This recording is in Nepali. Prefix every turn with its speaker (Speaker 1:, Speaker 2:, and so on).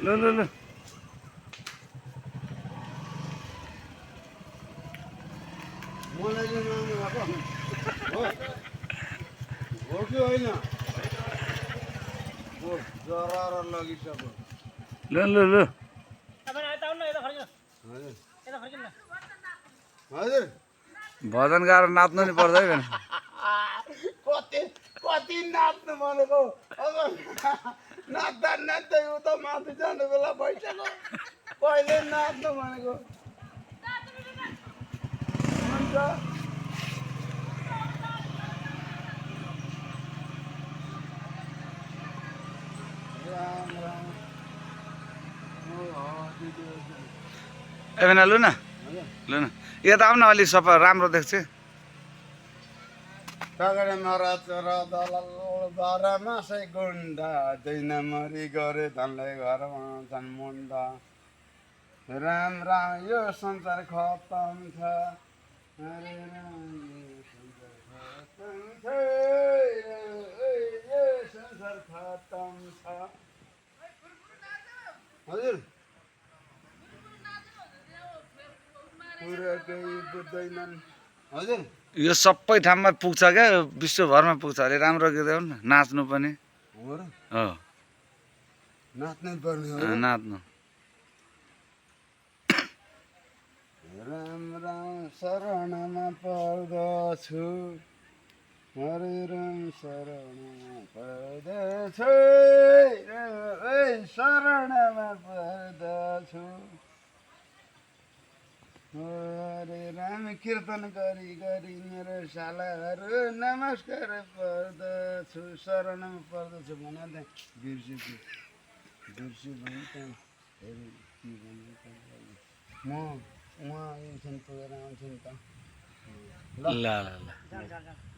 Speaker 1: ल ल ल
Speaker 2: मलाई चाहिँ माग्नु भएको हो हो कि होइन हो जरा लगिसक्यो
Speaker 1: ल ल ल
Speaker 2: हजुर हजुर
Speaker 1: भजन गाएर नाच्नु नि पर्दैन
Speaker 2: कति कति नाच्नु भनेको अब नाच्दा नाच्दै उता माथि जाने बेला भइसक्यो कहिले नाच्नु भनेको हुन्छ राम राम
Speaker 1: ए बेना लु न
Speaker 2: हजुर
Speaker 1: ल न यता आऊ न अलि सफा राम्रो देख्छ
Speaker 2: कागडे महाराज र दलाल बाह्रमा सै गुन्डा दैन मरी गरे धनले घरमा छन् मुन्डा राम राम यो संसार खतम छ हरे राम यो संसार खतम छ यो संसार खतम छ हजुर पुरा केही बुझ्दैनन् हजुर
Speaker 1: यो सबै ठाउँमा पुग्छ क्या विश्वभरमा पुग्छ अरे राम्रो गीत गाउनु न नाच्नु पनि
Speaker 2: हो र
Speaker 1: हो
Speaker 2: नाच्नै पर्ने हो
Speaker 1: नाच्नु
Speaker 2: राम राम शरणमा पर्दछु हरे राम शरणमा पर्दछु शरणमा पर्दछु हरे राम कीर्तन गरी गरी मेरो सालाहरू नमस्कार पर्दछु शरणमा पर्दछु भन त्यहाँ बिर्स्यो भने त्यहाँ हेरौँ के भन्नु म उहाँ एकछिन पुगेर आउँछु नि त
Speaker 1: ल ल ल